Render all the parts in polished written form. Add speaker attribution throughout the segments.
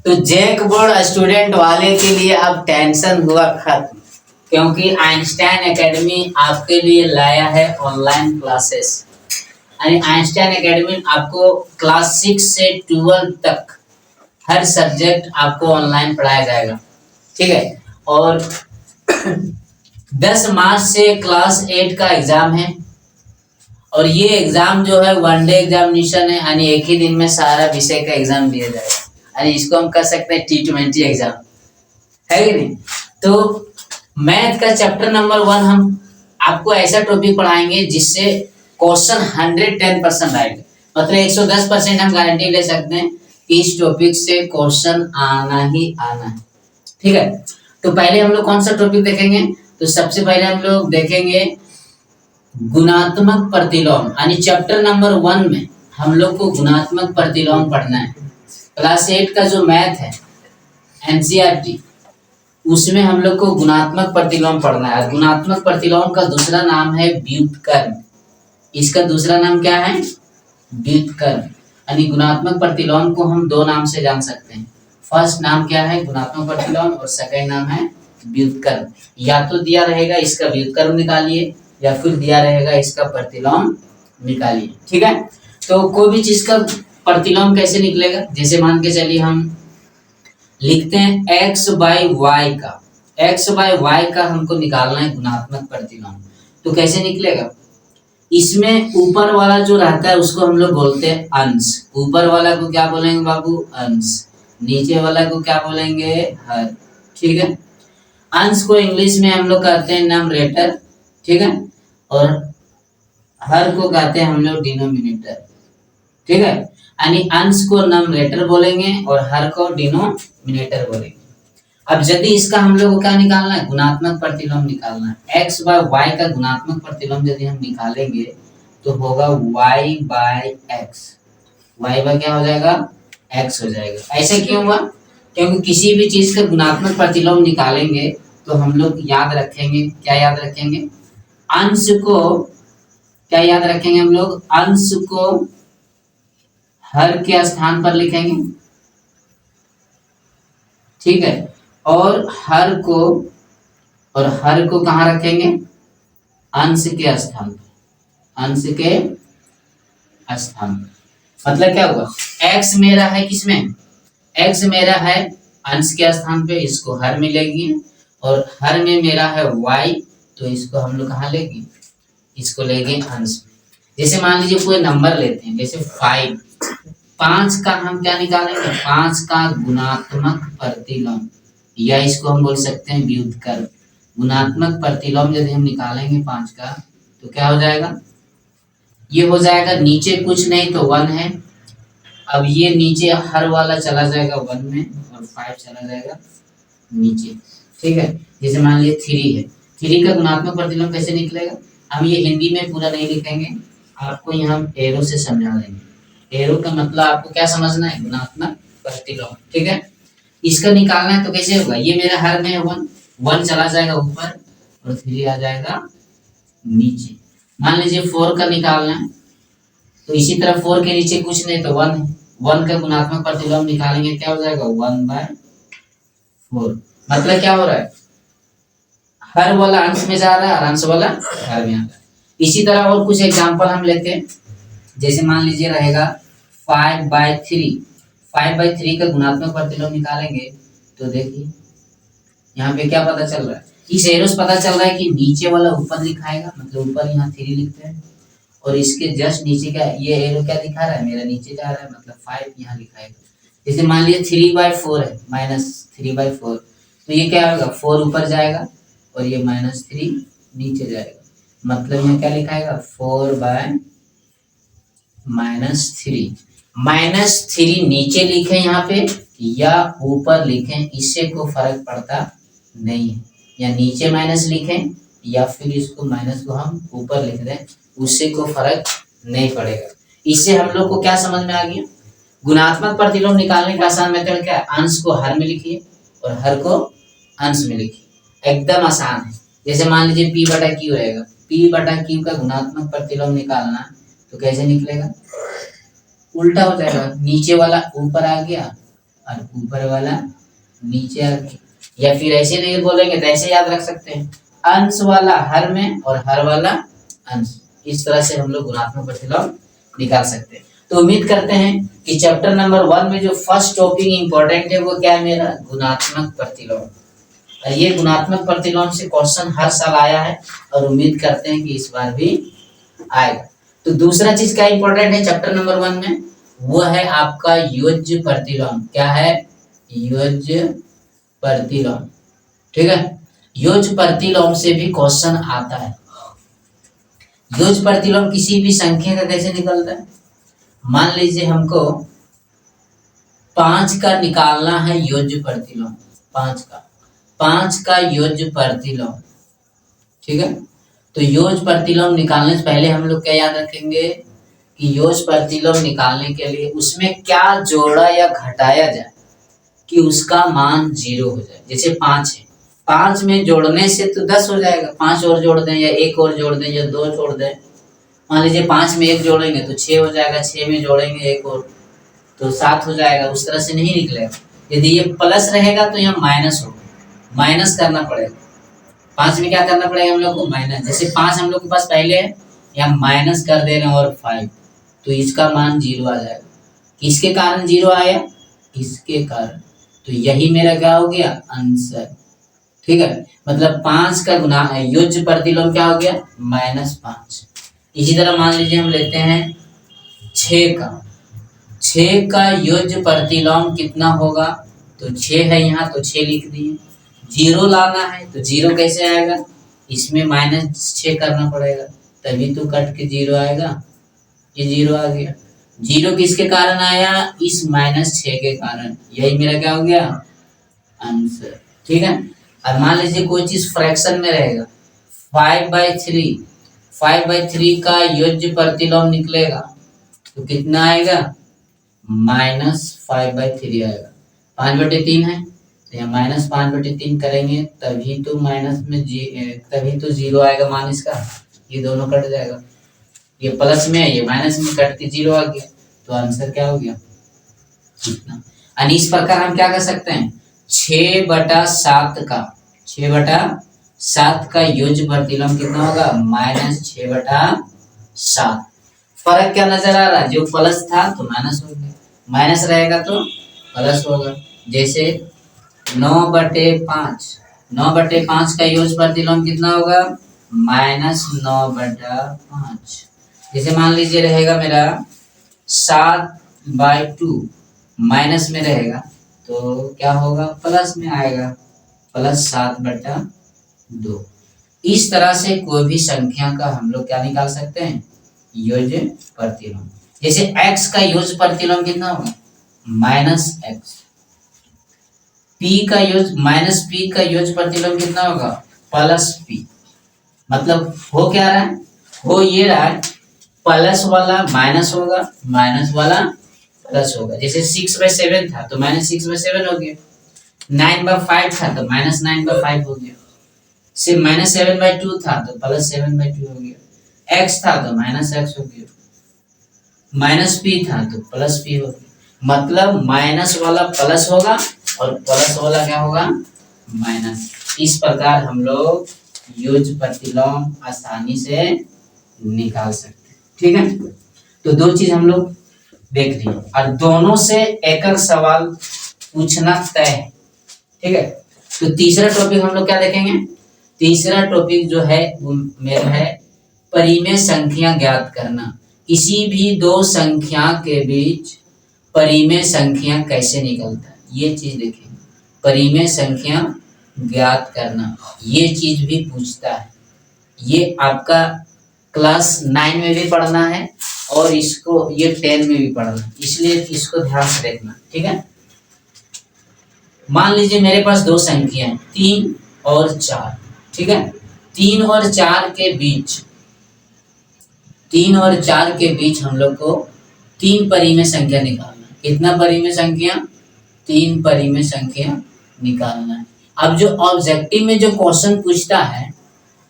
Speaker 1: तो JAC board student वाले के लिए अब टेंशन हुआ खत्म, क्योंकि आइंस्टाइन एकेडमी आपके लिए लाया है ऑनलाइन क्लासेस। यानी आइंस्टाइन एकेडमी आपको क्लास 6 से 12 तक हर सब्जेक्ट आपको ऑनलाइन पढ़ाया जाएगा, ठीक है। और 10 मार्च से क्लास 8 का एग्जाम है, और ये एग्जाम जो है वनडे एग्जामिनेशन है, यानी एक ही दिन में सारा विषय का एग्जाम दिया जाएगा। यानी इसको हम कह सकते हैं T20 एग्जाम, है कि नहीं। तो मैथ का चैप्टर नंबर 1 हम आपको ऐसा टॉपिक पढ़ाएंगे जिससे क्वेश्चन 110% आएगा, मतलब 110% हम गारंटी ले सकते हैं कि इस टॉपिक से क्वेश्चन आना ही आना है, ठीक है। तो पहले हम लोग कौन सा टॉपिक देखेंगे, तो सबसे पहले हम लोग देखेंगे गुणात्मक प्रतिलोम, यानी चैप्टर नंबर 1 में हम लोग को गुणात्मक प्रतिलोम पढ़ना है। क्लास 8 का जो मैथ है NCERT, उसमें हम लोग को गुणात्मक प्रतिलोम पढ़ना है। गुणात्मक प्रतिलोम का दूसरा नाम है व्युत्क्रम। इसका दूसरा नाम क्या है, व्युत्क्रम। यानी गुणात्मक प्रतिलोम को हम 2 नाम से जान सकते हैं। फर्स्ट नाम क्या है, गुणात्मक प्रतिलोम, और सेकंड नाम है व्युत्क्रम। या तो दिया रहेगा इसका व्युत्क्रम निकालिए, या फिर दिया रहेगा इसका प्रतिलोम निकालिए, ठीक है। तो कोई भी चीज का प्रतिलोम कैसे निकलेगा, जैसे मान के चलिए हम लिखते हैं x/y का, x/y का हमको निकालना है गुणात्मक प्रतिलोम। तो कैसे निकलेगा, इसमें ऊपर वाला जो रहता है उसको हम लोग बोलते हैं अंश। ऊपर वाला को क्या बोलेंगे बाबू, अंश। नीचे वाला को क्या बोलेंगे, हर, ठीक है। अंश को इंग्लिश में हम लोग कहते हैं न्यूमरेटर, ठीक है, और हर को कहते हैं हम लोग डिनोमिनेटर, ठीक है। यानी अंश को न्यूमरेटर बोलेंगे और हर को डिनोमिनेटर बोलेंगे। अब यदि इसका हम लोग को क्या निकालना है, गुणात्मक प्रतिलोम निकालना है। x/y का गुणात्मक प्रतिलोम यदि हम निकालेंगे तो होगा y/x। y क्या हो जाएगा, x हो जाएगा। ऐसे क्यों हुआ, क्योंकि किसी भी चीज का गुणात्मक प्रतिलोम निकालेंगे तो हम लोग याद रखेंगे, क्या याद रखेंगे, अंश को क्या याद रखेंगे हम लोग, अंश को हर के स्थान पर लिखेंगे, ठीक है, और हर को कहाँ रखेंगे, अंश के स्थान पर, अंश के स्थान पर। मतलब क्या हुआ, x मेरा है किसमें, x मेरा है अंश के स्थान पे, इसको हर मिलेगी, और हर में मेरा है y, तो इसको हम लोग कहाँ लेंगे, इसको लेंगे अंश में। जैसे मान लीजिए कोई नंबर लेते हैं, जैसे 5 का हम क्या निकालेंगे, 5 का गुणात्मक प्रतिलोम, या इसको हम बोल सकते हैं व्युत्क्रम। गुणात्मक प्रतिलोम यदि हम निकालेंगे 5 का तो क्या हो जाएगा, ये हो जाएगा, नीचे कुछ नहीं तो 1 है। अब ये नीचे हर वाला चला जाएगा 1 में, और 5 चला जाएगा नीचे, ठीक है। जैसे मान लीजिए 3 है, 3 का गुणात्मक प्रतिलोम कैसे निकलेगा, हम ये हिंदी में पूरा नहीं लिखेंगे, आपको यहाँ एरो से समझा देंगे। एरो का मतलब आपको क्या समझना है, गुणात्मक प्रतिलोम, ठीक है। इसका निकालना है तो कैसे होगा, ये मेरा हर में 1 चला जाएगा ऊपर, और 3 आ जाएगा नीचे। मान लीजिए 4 का निकालना है, तो इसी तरह 4 के नीचे कुछ नहीं तो 1 है, 1 का गुणात्मक प्रतिलोम निकालेंगे, क्या हो जाएगा 1/4। मतलब क्या हो रहा है, हर वाला अंश में जा रहा है और अंश वाला हर में आ रहा है। इसी तरह और कुछ एग्जांपल हम लेते हैं, जैसे मान लीजिए रहेगा 5/3, 5/3 का गुणात्मक प्रतिलोम निकालेंगे तो देखिए यहाँ पे क्या पता चल रहा है, इस एरो से पता चल रहा है कि नीचे वाला ऊपर दिखाएगा, मतलब ऊपर यहाँ 3 लिखते हैं, और इसके जस्ट नीचे का ये एरो क्या दिखा रहा है, मेरा नीचे जा रहा है, मतलब 5 यहाँ लिखाएगा। जैसे मान लीजिए 3/4 है, -3/4, तो ये क्या होगा, 4 ऊपर जाएगा और ये -3 नीचे जाएगा, मतलब यहाँ क्या लिखाएगा 4/-3। -3 नीचे लिखें यहाँ पे या ऊपर लिखें, इससे कोई फर्क पड़ता नहीं है, या नीचे माइनस लिखें या फिर इसको माइनस को हम ऊपर लिख दें, उससे कोई फर्क नहीं पड़ेगा। इससे हम लोग को क्या समझ में आ गया, गुणात्मक प्रतिलोम निकालने का आसान मेथड क्या है, अंश को हर में लिखिए और हर को अंश में लिखिए, एकदम आसान है। जैसे मान लीजिए P/Q रहेगा, P/Q का गुणात्मक प्रतिलोम निकालना तो कैसे निकलेगा, उल्टा हो जाएगा, नीचे वाला ऊपर आ गया और ऊपर वाला नीचे आके, या फिर ऐसे नहीं बोलेंगे तो ऐसे याद रख सकते हैं, अंश वाला हर में और हर वाला अंश। इस तरह से हम लोग गुणात्मक प्रतिलोम निकाल सकते हैं। तो उम्मीद करते हैं कि चैप्टर नंबर 1 में जो फर्स्ट टॉपिक इंपॉर्टेंट है वो क्या है मेरा, गुणात्मक प्रतिलोम। और ये गुणात्मक प्रतिलोम से क्वेश्चन हर साल आया है और उम्मीद करते हैं कि इस बार भी आएगा। तो दूसरा चीज क्या इंपॉर्टेंट है चैप्टर नंबर 1 में, वो है आपका योज्य प्रतिलोम। क्या है, योज्य प्रतिलोम। ठीक है, योज्य प्रतिलोम से भी क्वेश्चन आता है। योज्य प्रतिलोम किसी भी संख्या का कैसे निकलता है, मान लीजिए हमको 5 का निकालना है योज्य प्रतिलोम, 5 का योज्य प्रतिलोम। ठीक है, तो योज्य प्रतिलोम निकालने से पहले हम लोग क्या याद रखेंगे कि योज्य प्रतिलोम निकालने के लिए उसमें क्या जोड़ा या घटाया जाए कि उसका मान 0 हो जाए। जैसे 5 है, 5 में जोड़ने से तो 10 हो जाएगा, 5 और जोड़ दें या 1 और जोड़ दें या 2 जोड़ दें। मान लीजिए 5 में 1 जोड़ेंगे तो 6 हो जाएगा, 6 में जोड़ेंगे 1 और तो 7 हो जाएगा। उस तरह से नहीं निकलेगा। यदि ये प्लस रहेगा तो यहाँ माइनस होगा, माइनस करना पड़ेगा। 5 में क्या करना पड़ेगा हम लोग को, माइनस। जैसे 5 हम लोग के पास पहले है, यहाँ माइनस कर दे रहे हैं और 5, तो इसका मान 0 आ जाएगा। किसके कारण 0 आया, इसके कारण। तो यही मेरा क्या हो गया, आंसर। ठीक है, मतलब 5 का गुना योज्य प्रतिलोम क्या हो गया, -5। इसी तरह मान लीजिए हम लेते हैं 6 का योज्य प्रतिलोम कितना होगा, तो 6 है यहाँ तो 6 लिख दिए। 0 लाना है तो 0 कैसे आएगा, इसमें -6 करना पड़ेगा, तभी तो कट के 0 आएगा। ये 0 आ गया। 0 किसके कारण आया, इस -6 के कारण। यही मेरा क्या हो गया, आंसर। ठीक है, और मान लीजिए कोई चीज फ्रैक्शन में रहेगा, 5/3 का योज्य प्रतिलोम निकलेगा तो कितना आएगा, -5/3 आएगा। 5/3 है तो यहाँ -5/3 करेंगे तभी तो तभी तो 0 आएगा मान इसका। ये दोनों कट जाएगा, ये प्लस में है ये माइनस में, कट के 0 आ गया। तो आंसर क्या हो गया, इतना। और इस प्रकार हम क्या कर सकते हैं, 6/7 का योज्य प्रतिलोम कितना होगा, -6/7। फर्क क्या नजर आ रहा है, जो प्लस था तो माइनस हो गया, माइनस रहेगा तो प्लस होगा। जैसे 9/5 का योज्य प्रतिलोम कितना होगा, -9/5। जैसे मान लीजिए रहेगा मेरा 7/2, माइनस में रहेगा तो क्या होगा, प्लस में आएगा, +7/2। इस तरह से कोई भी संख्या का हम लोग क्या निकाल सकते हैं, योज्य प्रतिलोम। जैसे x का योज्य प्रतिलोम कितना होगा, -x। p का योज्य प्रतिलोम कितना होगा, +p। मतलब हो क्या रहा है, हो ये रहा है, प्लस वाला माइनस होगा, माइनस वाला प्लस होगा। जैसे 6/7 था तो -6/7 हो गया, 9/5 था तो -9/5 हो गया, से -7/2 था तो +7/2 हो गया, x था तो -x हो गया, -p था तो +p हो गया। मतलब माइनस वाला प्लस होगा और प्लस वाला क्या होगा, माइनस। इस प्रकार हम लोग योज्य प्रतिलोम आसानी से निकाल सकते हैं। ठीक है, तो 2 चीज हम लोग देख लिए और दोनों से एक एक सवाल पूछना तय है। ठीक है, तो तीसरा टॉपिक हम लोग क्या देखेंगे, तीसरा टॉपिक जो है वो मेरा है परिमेय संख्या ज्ञात करना। किसी भी 2 संख्या के बीच परिमेय संख्या कैसे निकलता है, ये चीज देखेंगे। परिमेय संख्या ज्ञात करना, ये चीज भी पूछता है। ये आपका क्लास 9 में भी पढ़ना है और इसको ये 10 में भी पढ़ना है, इसलिए इसको ध्यान से देखना। ठीक है, मान लीजिए मेरे पास 2 संख्या है, 3 और 4। ठीक है, 3 और 4 के बीच हम लोग को 3 परिमेय संख्या निकालना है। कितना परिमेय संख्या, 3 परिमेय संख्या निकालना है। अब जो ऑब्जेक्टिव में जो क्वेश्चन पूछता है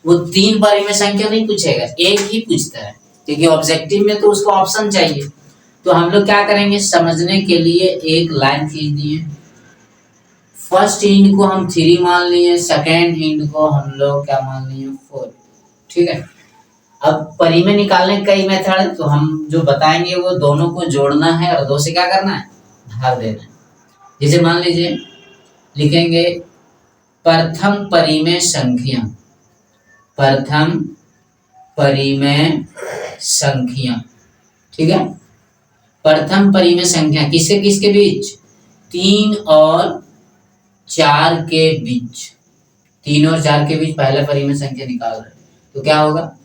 Speaker 1: वो 3 परिमेय संख्या नहीं पूछेगा, एक ही पूछता है, क्योंकि ऑब्जेक्टिव में तो उसको ऑप्शन चाहिए। तो हम लोग क्या करेंगे, समझने के लिए एक लाइन खींच दिए। फर्स्ट हिंट को हम 3 मान लिए, सेकेंड हिंट को हम लोग क्या मान लिए, 4। ठीक है। अब परिमेय निकालने का कई मेथड है, तो हम जो बताएंगे वो दोनों को जोड़ना है और दो से क्या करना है, भाग देना है। जैसे मान लीजिए लिखेंगे प्रथम परिमेय संख्या, प्रथम परिमेय संख्या। ठीक है। प्रथम परिमेय संख्या किसके किसके बीच, 3 और 4 के बीच, 3 और 4 के बीच पहला परिमेय संख्या निकाल रहे हैं। तो क्या होगा,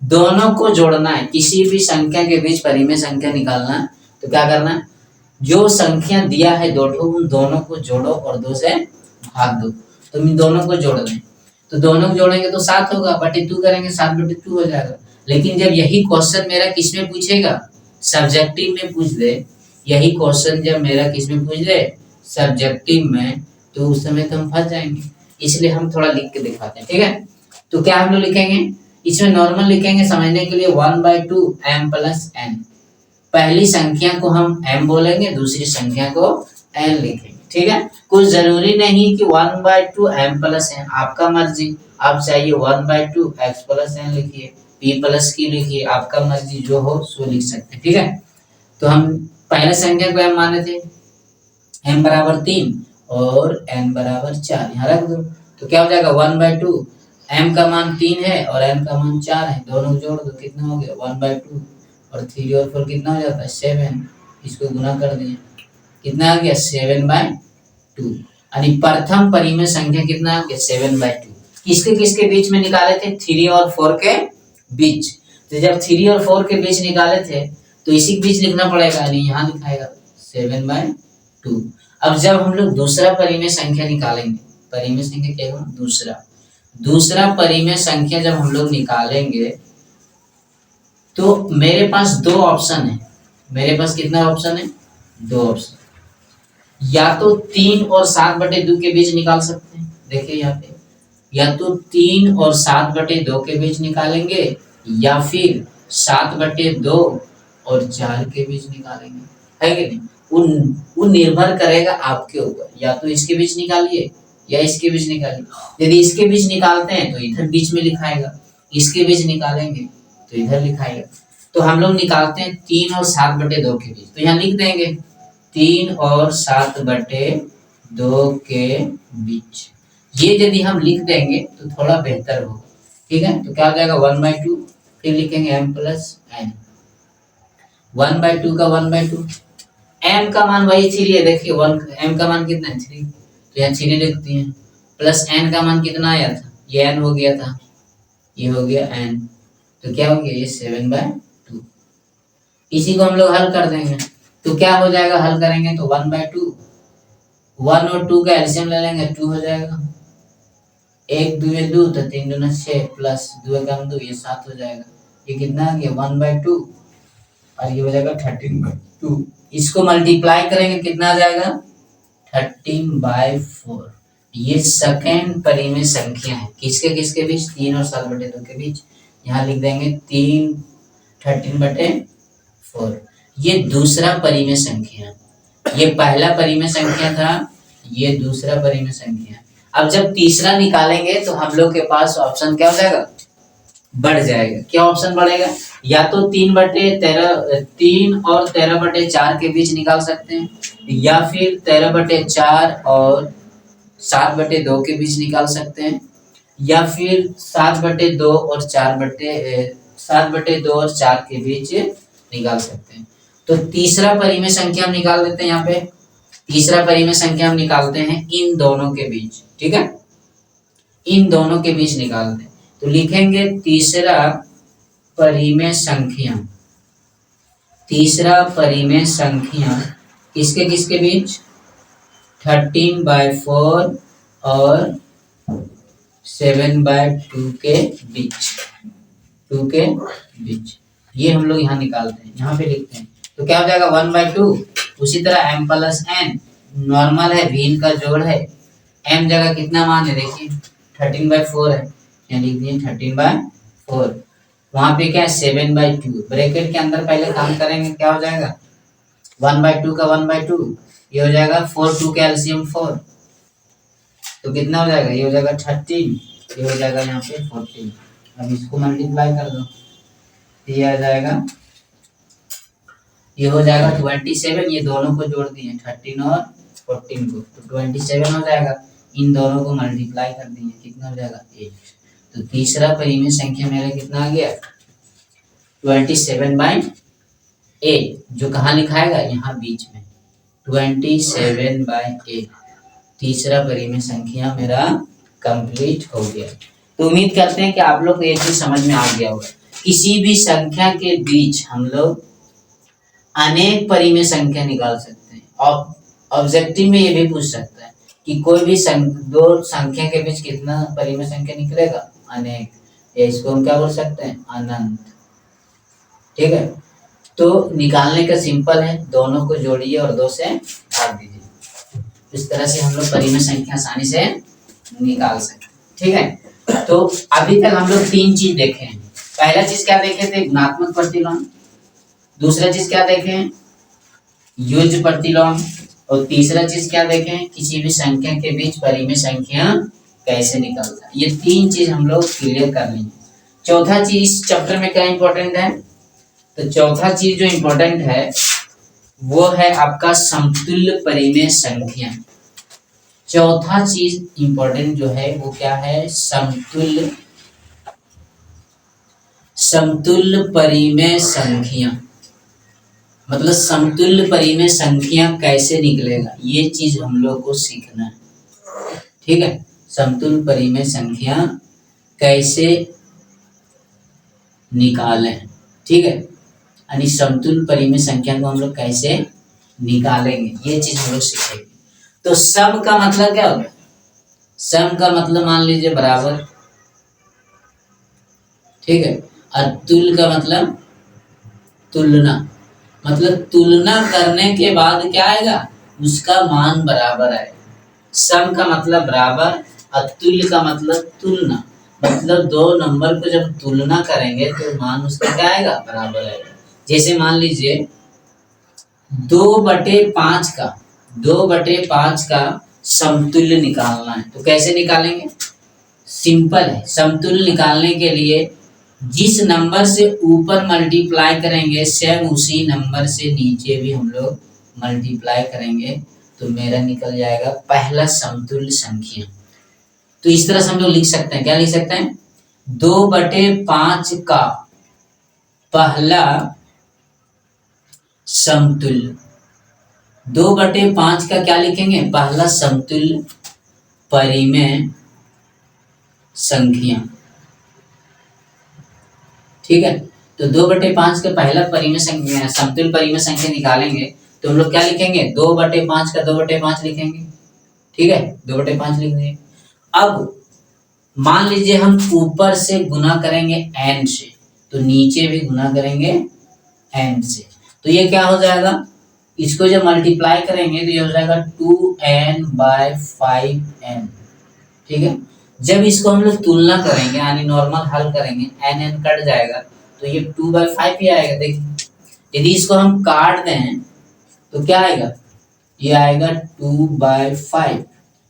Speaker 1: दोनों को जोड़ना है। किसी भी संख्या के बीच परिमेय संख्या निकालना है तो क्या करना है, जो संख्या दिया है दो ठो, उन दोनों को जोड़ो और 2 से भाग दो। तो इन दोनों को जोड़ दें, तो दोनों को जोड़ेंगे तो 7 होगा, बटे 2 करेंगे 7/2 हो जाएगा। लेकिन जब यही क्वेश्चन मेरा किस में पूछेगा, सब्जेक्टिव में पूछ दे, यही क्वेश्चन जब मेरा किस में पूछ दे, सब्जेक्टिव में, तो उस समय तो हम फंस जाएंगे। इसलिए हम थोड़ा लिख के दिखाते हैं। ठीक है। तो क्या हम लोग लिखेंगे, इसमें नॉर्मल लिखेंगे समझने के लिए 1/2 m + n। पहली संख्या को हम m बोलेंगे, दूसरी संख्या को n लिखेंगे। ठीक है। कुछ जरूरी नहीं कि 1/2 m + n, आपका मर्जी। आप चाहिए 1/2 x + n लिखिए, p + q लिखिए, आपका मर्जी, जो हो सो लिख सकते हैं। ठीक है। तो हम पहले संख्या को m माने थे, m = 3 और n = 4, यहाँ रख दो। तो क्या हो जाएगा 1/2, m का मान 3 है और n का मान 4 है, दोनों जोड़ दो, कितना हो गया 1/2 और 3 और 4 कितना हो जाता है 7। इसको गुना कर दिए, कितना आ गया 7/2। यानी प्रथम परिमेय संख्या कितना आ गया 7/2। किसके किसके बीच में निकाले थे, 3 और 4 के बीच। तो जब 3 और 4 के बीच निकाले थे तो इसी के बीच लिखना पड़ेगा, यानी यहाँ लिखाएगा 7/2। अब जब हम लोग दूसरा परिमेय संख्या निकालेंगे, परिमेय संख्या क्या होगा, दूसरा परिमेय संख्या जब हम लोग निकालेंगे तो मेरे पास 2 ऑप्शन है। मेरे पास कितना ऑप्शन है, 2 ऑप्शन। या तो 3 और 7/2 के बीच निकाल सकते हैं, देखिए यहाँ पे, या तो 3 और 7/2 के बीच निकालेंगे, या फिर 7/2 और 4 के बीच निकालेंगे, है कि नहीं। वो निर्भर करेगा आपके ऊपर, या तो इसके बीच निकालिए या इसके बीच निकालिए। यदि इसके बीच निकालते हैं तो इधर बीच में लिखाएगा, इसके बीच निकालेंगे तो इधर लिखाएगा। तो हम लोग निकालते हैं 3 और 7/2 के बीच, तो यहाँ लिख देंगे 3 और 7/2 के बीच। ये यदि हम लिख देंगे तो थोड़ा बेहतर होगा। ठीक है। तो क्या हो जाएगा 1/2, फिर लिखेंगे m + n। 1/2 का 1/2, m का मान वही 3 है, देखिए m का मान कितना है 3, तो यहाँ 3 लिखते हैं, प्लस n का मान कितना आया था, ये n हो गया था, ये हो गया n, तो क्या हो गया ये 7/2। इसी को हम लोग हल कर देंगे, तो क्या हो जाएगा, हल करेंगे तो 1/2, 1 और 2 का एलसीएम ले लेंगे, 2 हो जाएगा, 1 2 2 तो 3 दूना 6 प्लस 2 का 2, ये 7 हो जाएगा। ये कितना आ गया 1/2 और ये हो जाएगा 13/2। इसको मल्टीप्लाई करेंगे कितना आ जाएगा 13/4। ये सेकेंड परिमेय संख्या है, किसके किसके बीच, 3 और 7/2 के बीच। यहाँ लिख देंगे 13/4। ये दूसरा परिमेय संख्या, ये पहला परिमेय संख्या था, ये दूसरा परिमेय संख्या। अब जब तीसरा निकालेंगे तो हम लोग के पास ऑप्शन क्या हो जाएगा, बढ़ जाएगा। क्या ऑप्शन बढ़ेगा, या तो 3 और 13/4 के बीच निकाल सकते हैं, या फिर 13/4 और 7/2 के बीच निकाल सकते हैं, या फिर 7/2 और 4 के बीच निकाल सकते हैं। तो तीसरा परिमेय संख्या हम निकाल देते हैं। यहाँ पे तीसरा परिमेय संख्या हम निकालते हैं इन दोनों के बीच। ठीक है, इन दोनों के बीच निकालते हैं, तो लिखेंगे तीसरा परिमेय संख्या, तीसरा परिमेय संख्या किसके किसके बीच, 13/4 और 7/2 के बीच, 2 के बीच। ये हम लोग यहाँ निकालते हैं, यहाँ पे लिखते हैं, तो क्या हो जाएगा 1/2। उसी तरह m + n नॉर्मल है, भिन्न का जोड़ है, m जगह कितना मान है देखिए 13/4 है, यहाँ लिख दिए 13/4। वहां पे क्या है 7/2, ब्रैकेट के अंदर पहले काम करेंगे क्या हो जाएगा 1/2 का 1/2, ये हो जाएगा 4 2 का एलसीएम 4, तो कितना हो जाएगा, ये हो जाएगा 13, ये हो जाएगा यहाँ पे 14। अब इसको मल्टीप्लाई कर दो, ये आ जाएगा, ये हो जाएगा 27, ये दोनों को जोड़ दिए 13 और 14 को, तो 27 हो जाएगा। इन दोनों को मल्टीप्लाई कर दिए, कितना हो जाएगा 8। तो तीसरा परिमेय संख्या मेरा कितना आ गया, 27/8, जो कहाँ लिखाएगा, यहाँ बीच में 27/8। तीसरा परिमेय संख्या मेरा कंप्लीट हो गया। तो उम्मीद करते हैं कि आप लोग को ये चीज समझ में आ गया होगा। किसी भी संख्या के बीच हम लोग अनेक परिमेय संख्या निकाल सकते हैं, और ऑब्जेक्टिव में ये भी पूछ सकता है कि कोई भी दो संख्या के बीच कितना परिमेय संख्या निकलेगा, अनेक, या इसको हम क्या बोल सकते हैं, अनंत। ठीक है, तो निकालने का सिंपल है, दोनों को जोड़िए और 2 से भाग दीजिए। इस तरह से हम लोग परिमेय संख्या आसानी से निकाल सकते हैं। ठीक है, तो अभी तक हम लोग 3 चीज देखे हैं। पहला चीज क्या देखे थे, गुणात्मक प्रतिलोम। दूसरा चीज क्या देखे, युज्य प्रतिलोम। और तीसरा चीज क्या देखे, किसी भी संख्या के बीच परिमेय संख्या कैसे निकलता है। ये 3 चीज हम लोग क्लियर कर लेंगे। चौथा चीज इस चैप्टर में क्या इंपॉर्टेंट है, तो चौथा चीज जो इंपॉर्टेंट है वो है आपका समतुल्य परिमेय संख्या। चौथा चीज इंपॉर्टेंट जो है वो क्या है, समतुल्य परिमेय संख्या। मतलब समतुल्य परिमेय संख्या कैसे निकलेगा, ये चीज हम लोग को सीखना है। ठीक है, समतुल्य परिमेय संख्या कैसे निकालें। ठीक है, यानी समतुल्य परिमेय संख्या को हम लोग कैसे निकालेंगे, ये चीज हम लोग सीखेंगे। तो सम का मतलब क्या होता है, सम का मतलब मान लीजिए बराबर। ठीक है, और तुल्य का मतलब तुलना, मतलब तुलना करने के बाद क्या आएगा, उसका मान बराबर आएगा। सम का मतलब बराबर, और तुल्य का मतलब तुलना, मतलब 2 नंबर को जब तुलना करेंगे तो मान उसका क्या आएगा, बराबर आएगा। जैसे मान लीजिए 2/5 का 2/5 का समतुल्य निकालना है, तो कैसे निकालेंगे, सिंपल है। समतुल्य निकालने के लिए जिस नंबर से ऊपर मल्टीप्लाई करेंगे सेम उसी नंबर से नीचे भी हम लोग मल्टीप्लाई करेंगे, तो मेरा निकल जाएगा पहला समतुल्य संख्या। तो इस तरह से हम लोग लिख सकते हैं, क्या लिख सकते हैं, 2/5 का पहला समतुल्य। 2/5 का क्या लिखेंगे, पहला समतुल्य परिमेय संख्या। ठीक है, तो 2/5 का पहला परिमेय संख्या, समतुल्य परिमेय संख्या निकालेंगे तो हम लोग क्या लिखेंगे, 2/5 का 2/5 लिखेंगे। ठीक है, 2/5 लिख देंगे। अब मान लीजिए हम ऊपर से गुना करेंगे n से, तो नीचे भी गुना करेंगे n से, तो ये क्या हो जाएगा, इसको जब मल्टीप्लाई करेंगे तो ये हो जाएगा 2n/5n। ठीक है, जब इसको हम लोग तुलना करेंगे यानी नॉर्मल हल करेंगे, n कट जाएगा तो ये 2/5 ही आएगा। देखिए यदि इसको हम काट दें तो क्या आएगा, ये आएगा 2/5।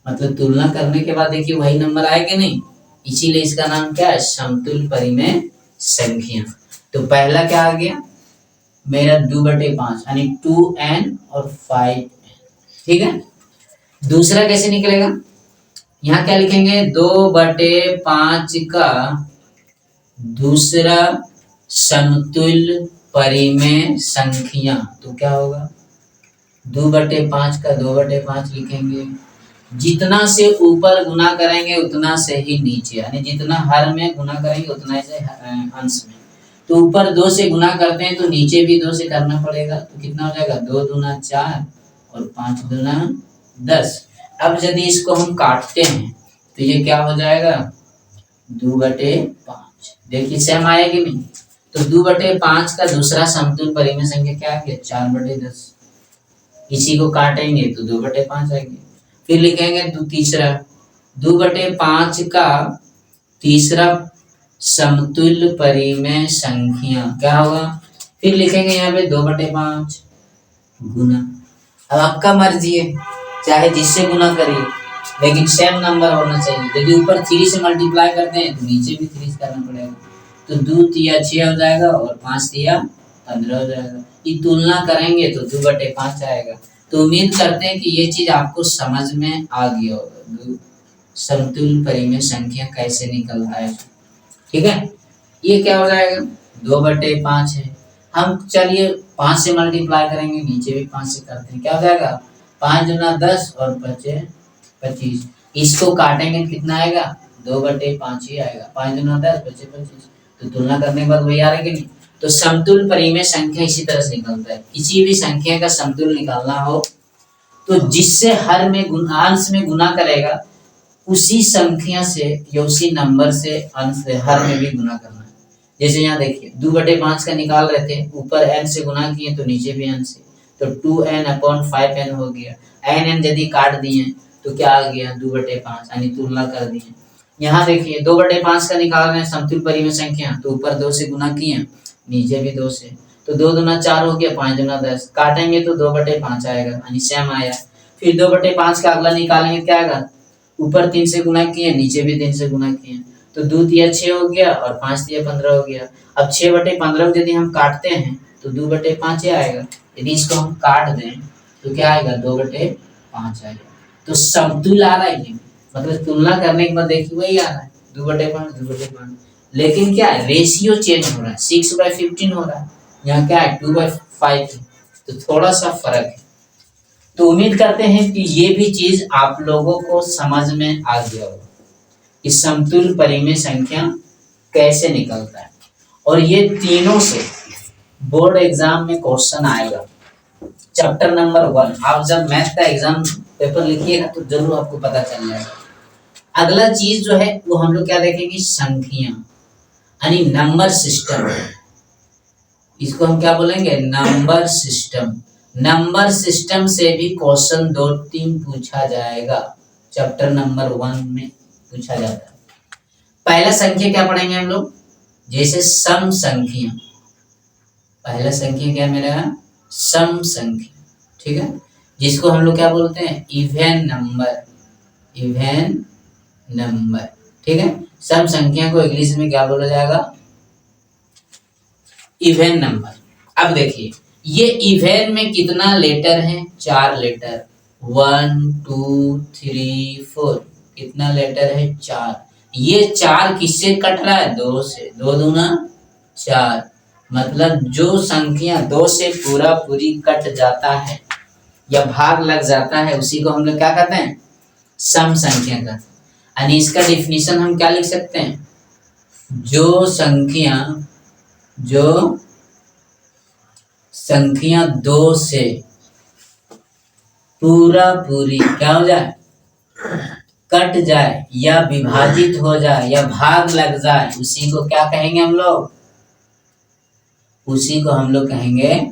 Speaker 1: मतलब तुलना करने के बाद देखिए वही नंबर आएगा नहीं, इसीलिए इसका नाम क्या है, समतुल्य परिमेय संख्या। तो पहला क्या आ गया मेरा 2/5 यानी 2n और 5n। ठीक है, दूसरा कैसे निकलेगा, यहाँ क्या लिखेंगे, 2/5 का दूसरा समतुल्य परिमेय संख्या। तो क्या होगा, 2/5 का 2/5 लिखेंगे, जितना से ऊपर गुना करेंगे उतना से ही नीचे, यानी जितना हर में गुना करेंगे उतना से अंश में। तो ऊपर 2 से गुना करते हैं तो नीचे भी 2 से करना पड़ेगा, तो कितना हो जाएगा, 2 दूना 4 और 5 दूना 10। अब यदि इसको हम काटते हैं तो ये क्या हो जाएगा, 2/5। देखिए सेम आया कि नहीं, तो 2/5 का दूसरा समतुल्य परिमेय संख्या क्या है, 4/10। इसी को काटेंगे तो 2/5 आएगी। फिर लिखेंगे तीसरा, 2/5 का तीसरा समतुल्य परिमेय संख्या क्या होगा, फिर लिखेंगे यहाँ पे 2/5। गुना। अब आपका मर्जी है, चाहे जिससे गुना करिए, लेकिन सेम नंबर होना चाहिए। यदि ऊपर 3 से मल्टीप्लाई करते हैं तो नीचे भी 3 से करना पड़ेगा। तो 2 तिया 6 हो जाएगा और 5 तिया 15 हो जाएगा। ये तुलना करेंगे तो 2/5 आएगा। तो उम्मीद करते हैं कि ये चीज आपको समझ में आ गया होगा, समतुल्य परिमेय संख्या कैसे निकलता है। ठीक है, ये क्या हो जाएगा, 2/5 है। हम चलिए 5 से मल्टीप्लाई करेंगे, नीचे भी 5 से करते हैं, क्या हो जाएगा 5 दूना 10 और 5 25। इसको काटेंगे कितना आएगा, 2/5 ही आएगा। 5 दूना 10 5 25। तो तुलना करने के बाद वही आ रहा है कि नहीं। तो समतुल्य परिमेय संख्या इसी तरह से निकलता है। किसी भी संख्या का समतुल्य निकालना हो तो जिससे हर में अंश में गुना करेगा उसी संख्या से या उसी नंबर से अंश से हर में भी गुना करना है। जैसे यहाँ देखिए 2/5 का निकाल रहे थे, ऊपर n से गुना किए तो नीचे भी n से, तो 2n/5n हो गया। n यदि काट दिए तो क्या आ गया 2/5, यानी तुलना कर दिए। यहाँ देखिए 2/5 का निकाल रहे हैं समतुल्य परिमेय संख्या, तो ऊपर 2 से गुना किए, नीचे भी 2 से, तो 2 दूना 4 हो गया, 5 दूना 10, काटेंगे तो 2/5 आएगा, यानी सेम आया। फिर 2/5 का अगला निकालेंगे, क्या आएगा, ऊपर 3 से गुना किए, नीचे भी 3 से गुना किए, तो 2 तिया 6 हो गया और 5 तिया 15 हो गया। अब 6/15 को यदि हम काटते हैं तो 2/5 ही आएगा। यदि इसको हम काट दें तो क्या आएगा, 2/5 आएगा। तो समतुल्य आ रहा है ये, मतलब तुलना करने के बाद देखिए वही आ रहा है 2/5 2/5, लेकिन क्या है रेशियो चेंज हो रहा है, 6/15 हो रहा है, यहाँ क्या है 2/5 है, तो थोड़ा सा फर्क है। तो उम्मीद करते हैं कि ये भी चीज आप लोगों को समझ में आ गया होगा कि समतुल्य परिमेय संख्या कैसे निकलता है। और ये तीनों से बोर्ड एग्जाम में क्वेश्चन आएगा। चैप्टर नंबर 1 आप जब मैथ का एग्जाम पेपर लिखिएगा तो जरूर आपको पता चल जाएगा। अगला चीज जो है वो हम लोग क्या देखेंगे, संख्या यानी नंबर सिस्टम। इसको हम क्या बोलेंगे, नंबर सिस्टम। नंबर सिस्टम से भी क्वेश्चन 2-3 पूछा जाएगा, चैप्टर नंबर 1 में पूछा जाता है। पहला संख्या क्या पढ़ेंगे हम लोग, जैसे सम संख्या। पहला संख्या क्या मेरा, सम संख्या, ठीक है, जिसको हम लोग क्या बोलते हैं, इवन नंबर। इवन नंबर, ठीक है। सम संख्या को इंग्लिश में क्या बोला जाएगा, इवन नंबर। अब देखिए ये इवन में कितना लेटर है, 4 लेटर, 1 2 3 4, कितना लेटर है 4। ये 4 किससे कट रहा है, 2 से, 2 दूना 4, मतलब जो संख्या 2 से पूरा पूरी कट जाता है या भाग लग जाता है उसी को हम लोग क्या कहते हैं, सम संख्या का। यानी इसका डिफिनीशन हम क्या लिख सकते हैं, जो संख्या 2 से पूरा पूरी क्या हो जाए, कट जाए या विभाजित हो जाए या भाग लग जाए, उसी को क्या कहेंगे हम लोग, उसी को हम लोग कहेंगे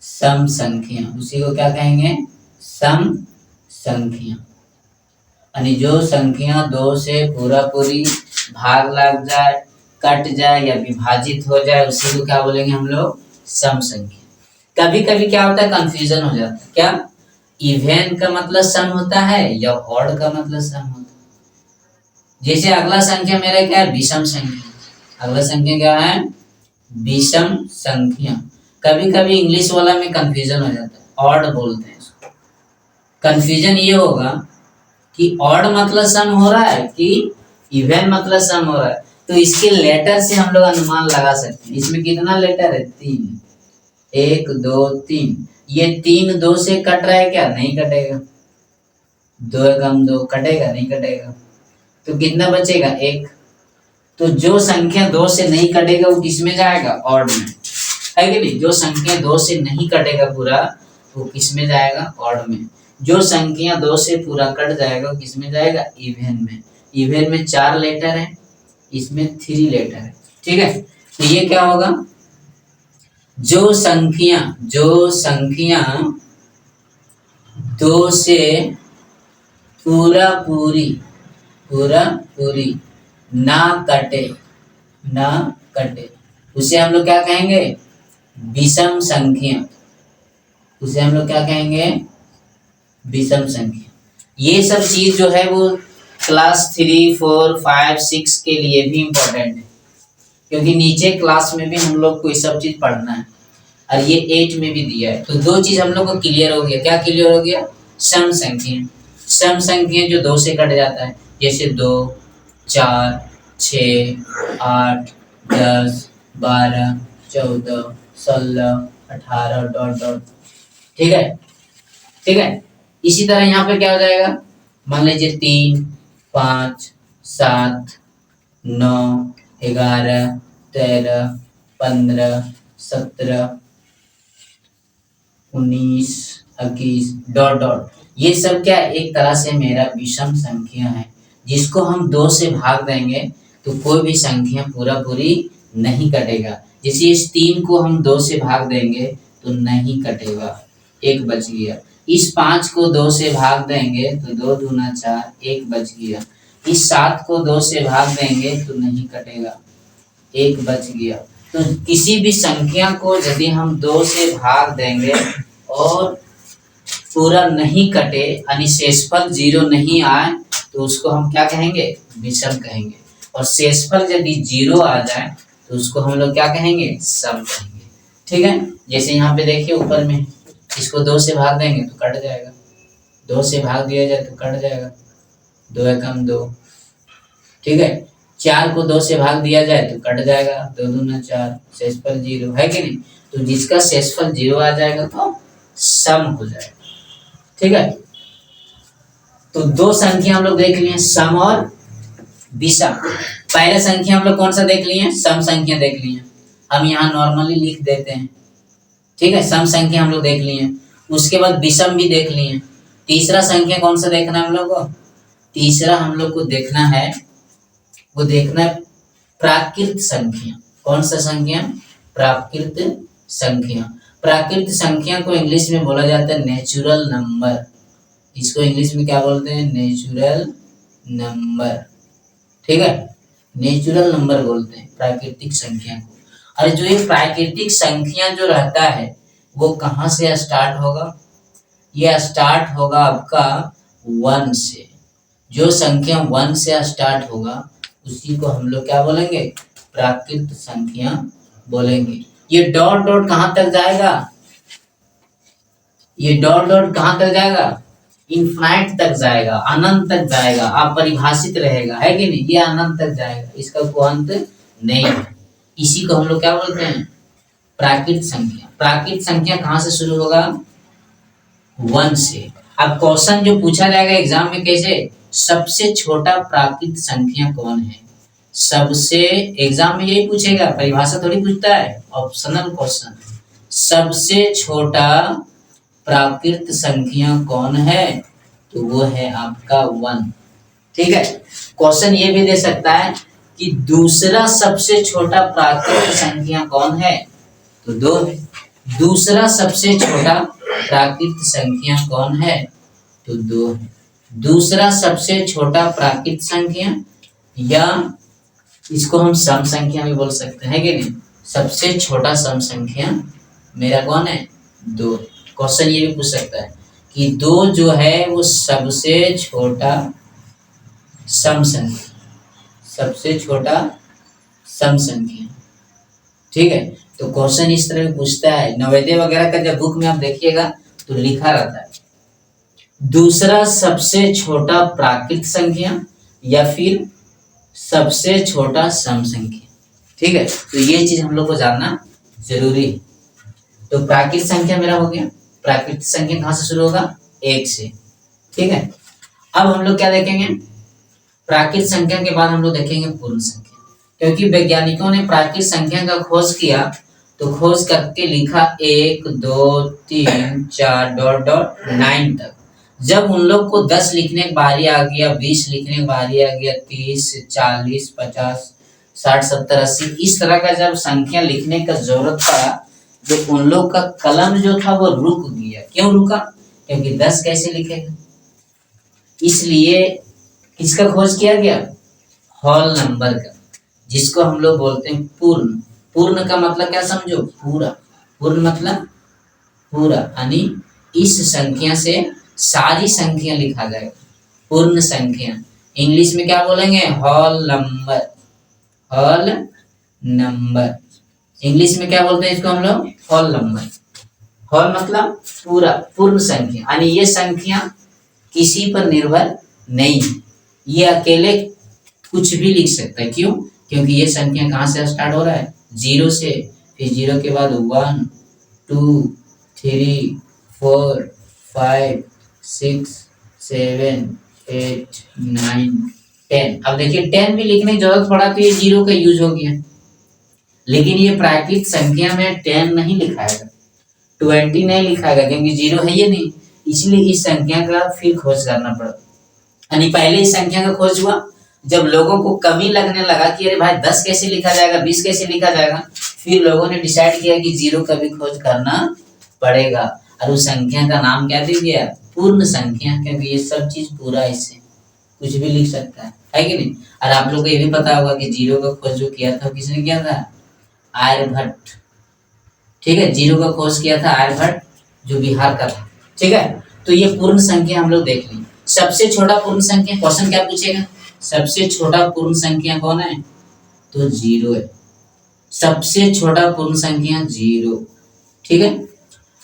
Speaker 1: सम संख्या। उसी को क्या कहेंगे, सम संख्या। यानी जो संख्या 2 से पूरा पूरी भाग लग जाए, कट जाए या विभाजित हो जाए, उसी को क्या बोलेंगे हम लोग, सम संख्या। कभी कभी क्या होता है, कंफ्यूजन हो जाता है, क्या इवन का मतलब सम होता है या ऑड का मतलब सम होता है। जैसे अगला संख्या मेरा क्या है, विषम संख्या। अगला संख्या क्या है, विषम संख्या। कभी कभी इंग्लिश वाला में कंफ्यूजन हो जाता है, ऑड बोलते हैं इसको। कंफ्यूजन ये होगा कि ऑड मतलब सम हो रहा है कि इवन मतलब सम हो रहा है, तो इसके लेटर से हम लोग अनुमान लगा सकते हैं। इसमें कितना लेटर है, 3, 1 2 3। ये 3 2 से कट रहा है क्या, नहीं कटेगा, 2 कम 2 कटेगा, नहीं कटेगा, तो कितना बचेगा, 1। तो जो संख्या 2 से नहीं कटेगा वो किस में जाएगा, ऑड में, है कि नहीं। जो संख्या 2 से नहीं कटेगा पूरा वो किस में जाएगा, ऑड में। जो संख्या 2 से पूरा कट जाएगा वो किस में जाएगा, इवन में। इवन में 4 लेटर है, इसमें 3 लेटर है, ठीक है। तो ये क्या होगा, जो संख्या 2 से पूरा पूरी ना कटे, उसे हम लोग क्या कहेंगे, विषम संख्या। उसे हम लोग क्या कहेंगे, विषम संख्या। ये सब चीज जो है वो क्लास 3, 4, 5, 6 के लिए भी इम्पोर्टेंट है, क्योंकि नीचे क्लास में भी हम लोग को ये सब चीज पढ़ना है और ये 8 में भी दिया है। तो दो चीज हम लोग को क्लियर हो गया। क्या क्लियर हो गया? सम संख्या। सम संख्या जो 2 से कट जाता है, जैसे 2, 4, 6, 8, 10, 12, 14, 16, 18 डॉट डॉट। ठीक है, ठीक है। इसी तरह यहाँ पे क्या हो जाएगा, मान लीजिए 3, 5, 7, 9, 11, 13, 15, 17, 19, 21 डॉट डॉट। ये सब क्या एक तरह से मेरा विषम संख्या है, जिसको हम 2 से भाग देंगे तो कोई भी संख्या पूरा पूरी नहीं कटेगा। जैसे इस 3 को हम 2 से भाग देंगे तो नहीं कटेगा, एक बच गया। इस 5 को 2 से भाग देंगे तो 2 दूना 4, एक बच गया। इस 7 को 2 से भाग देंगे तो नहीं कटेगा, एक बच गया। तो किसी भी संख्या को यदि हम 2 से भाग देंगे और पूरा नहीं कटे, यानी शेषफल 0 नहीं आए, तो उसको हम क्या कहेंगे, विषम कहेंगे। और शेषफल यदि 0 आ जाए तो उसको हम लोग क्या कहेंगे, सम कहेंगे। ठीक है, जैसे यहाँ पे देखिए ऊपर में, इसको 2 से भाग देंगे तो कट जाएगा, 2 से भाग दिया जाए तो कट जाएगा, 2 एकम 2। ठीक है, 4 को 2 से भाग दिया जाए तो कट जाएगा, 2 दूना 4, शेषफल 0 है कि नहीं। तो जिसका शेषफल 0 आ जाएगा तो सम हो जाएगा। ठीक है, तो 2 संख्या हम लोग देख लिए, सम और विषम। पहले संख्या हम लोग कौन सा देख लिए, सम संख्या देख लिए। हम यहाँ नॉर्मली लिख देते हैं। ठीक है, सम संख्या हम लोग देख लिए, उसके बाद विषम भी देख लिए। तीसरा संख्या कौन सा देखना है हम लोग को, तीसरा हम लोग को देखना है, वो देखना है प्राकृत संख्या। कौन सा संख्या, प्राकृत संख्या। प्राकृत संख्या को इंग्लिश में बोला जाता है नेचुरल नंबर। इसको इंग्लिश में क्या बोलते हैं, नेचुरल नंबर। ठीक है, नेचुरल नंबर बोलते हैं प्राकृतिक संख्या को। और जो ये प्राकृतिक संख्या जो रहता है वो कहाँ से स्टार्ट होगा, ये स्टार्ट होगा आपका 1 से। जो संख्या 1 से स्टार्ट होगा उसी को हम लोग क्या बोलेंगे, प्राकृत संख्या बोलेंगे। ये डॉट डॉट कहाँ तक जाएगा, ये डॉट डॉट कहाँ तक जाएगा, इनफाइनाइट तक जाएगा, अनंत तक जाएगा। आप परिभाषित रहेगा, है कि नहीं, ये अनंत तक जाएगा, इसका कोई अंत नहीं है। इसी को हम लोग क्या बोलते हैं, प्राकृत संख्या। प्राकृत संख्या कहाँ से शुरू होगा, 1 से। अब क्वेश्चन जो पूछा जाएगा एग्जाम में कैसे, सबसे छोटा प्राकृत संख्या कौन है, सबसे, एग्जाम में यही पूछेगा, परिभाषा थोड़ी पूछता है, ऑप्शनल क्वेश्चन। सबसे छोटा प्राकृत संख्या कौन है, तो वो है आपका 1। ठीक है, क्वेश्चन ये भी दे सकता है कि दूसरा सबसे छोटा प्राकृत संख्या कौन है, तो 2 है। दूसरा सबसे छोटा प्राकृत संख्या कौन है, तो 2 है। दूसरा सबसे छोटा प्राकृत संख्या, या इसको हम सम संख्या भी बोल सकते हैं कि नहीं, सबसे छोटा सम संख्या मेरा कौन है, 2। क्वेश्चन ये भी पूछ सकता है कि 2 जो है वो सबसे छोटा सम संख्या, सबसे छोटा सम संख्या। ठीक है, तो क्वेश्चन इस तरह पूछता है। नवोदय वगैरह का जब बुक में आप देखिएगा तो लिखा रहता है दूसरा सबसे छोटा प्राकृत संख्या या फिर सबसे छोटा सम संख्या। ठीक है, तो ये चीज हम लोग को जानना जरूरी है। तो प्राकृत संख्या मेरा हो गया। प्राकृत संख्या कहाँ से शुरू होगा, 1 से। ठीक है, अब हम लोग क्या देखेंगे, प्राकृत संख्या के बाद हम लोग देखेंगे पूर्ण संख्या। क्योंकि वैज्ञानिकों ने प्राकृत संख्या का खोज किया तो खोज करके लिखा 1, 2, 3, 4 डॉट डॉट 9 तक। जब उन लोग को 10 लिखने की बारी आ गया, 20 लिखने की बारी आ गया, 30, 40, 50, 60, 70, 80 इस तरह का जब संख्या लिखने का जरूरत पड़ा, जो उन लोग का कलम जो था वो रुक गया। क्यों रुका, क्योंकि 10 कैसे लिखेगा, इसलिए किसका खोज किया गया, होल नंबर का, जिसको हम लोग बोलते हैं पूर्ण। पूर्ण का मतलब क्या समझो, पूरा। पूर्ण मतलब पूरा, यानी इस संख्या से सारी संख्या लिखा जाएगा, पूर्ण संख्या। इंग्लिश में क्या बोलेंगे? Whole number, whole number. English में क्या बोलते हैं इसको हम लोग? Whole number. होल मतलब पूरा, पूर्ण संख्या, यानी ये संख्या किसी पर निर्भर नहीं है, ये अकेले कुछ भी लिख सकता है। क्यों? क्योंकि ये संख्या कहाँ से स्टार्ट हो रहा है? जीरो से, फिर जीरो के बाद 1 2 3 4 5 6 7 8 9 10। अब देखिए 10 भी लिखने की जरूरत पड़ा तो ये जीरो का यूज हो गया, लेकिन ये प्राकृत संख्या में 10 नहीं लिखाएगा, 20 नहीं लिखाएगा, क्योंकि जीरो है ये नहीं, इसलिए इस संख्या का फिर खोज करना पड़ा। यानी पहले इस संख्या का खोज हुआ, जब लोगों को कमी लगने लगा कि अरे भाई 10 कैसे लिखा जाएगा, 20 कैसे लिखा जाएगा, फिर लोगों ने डिसाइड किया कि जीरो का भी खोज करना पड़ेगा, और उस संख्या का नाम क्या दे दिया? पूर्ण संख्या, क्योंकि ये सब चीज पूरा, इससे कुछ भी लिख सकता है कि नहीं? और आप लोग को ये भी पता होगा कि जीरो का खोज जो किया था किसने किया था? आर्यभट्ट। ठीक है, जीरो का खोज किया था आर्यभट्ट, जो बिहार का था। ठीक है, तो ये पूर्ण संख्या हम लोग देख ली। सबसे छोटा पूर्ण संख्या, क्वेश्चन क्या पूछेगा? सबसे छोटा पूर्ण संख्या कौन है? तो जीरो है, सबसे छोटा पूर्ण संख्या जीरो। ठीक है,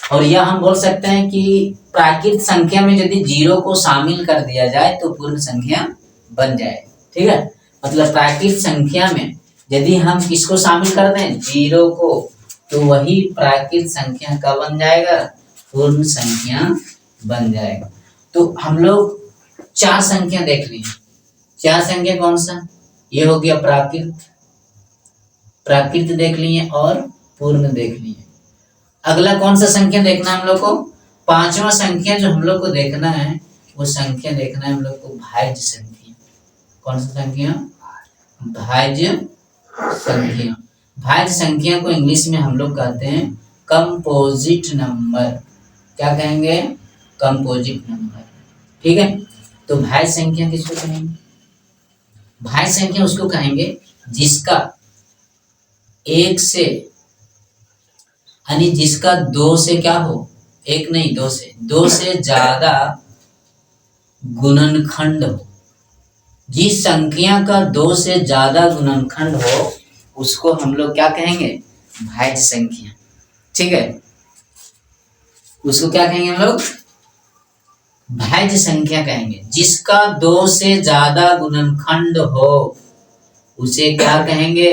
Speaker 1: और यह हम बोल सकते हैं कि प्राकृत संख्या में यदि जीरो को शामिल कर दिया जाए तो पूर्ण संख्या बन जाए। ठीक है, मतलब प्राकृत संख्या में यदि हम किसको शामिल कर दें? जीरो को, तो वही प्राकृत संख्या का बन जाएगा? पूर्ण संख्या बन जाएगा। तो हम लोग 4 संख्या देख ली। 4 संख्या कौन सा? ये हो गया प्राकृत, प्राकृत देख लिए और पूर्ण देख लिए। अगला कौन सा संख्या देखना है हम लोग को? 5वां संख्या जो हम लोग को देखना है, वो संख्या देखना है हम लोग को भाज्य संख्या। कौन सा संख्या? भाज्य संख्या। भाज्य संख्या को इंग्लिश में हम लोग कहते हैं कंपोजिट नंबर। क्या कहेंगे? Composite number. ठीक है, तो भाज्य संख्या किसको कहेंगे? भाज्य संख्या उसको कहेंगे जिसका एक से, यानी जिसका 2 से क्या हो? एक नहीं, 2 से ज्यादा गुणनखंड हो। जिस संख्या का 2 से ज्यादा गुणनखंड हो उसको हम लोग क्या कहेंगे? भाज्य संख्या। ठीक है, उसको क्या कहेंगे हम लोग? भाज्य संख्या कहेंगे। जिसका 2 से ज्यादा गुणनखंड हो उसे क्या कहेंगे?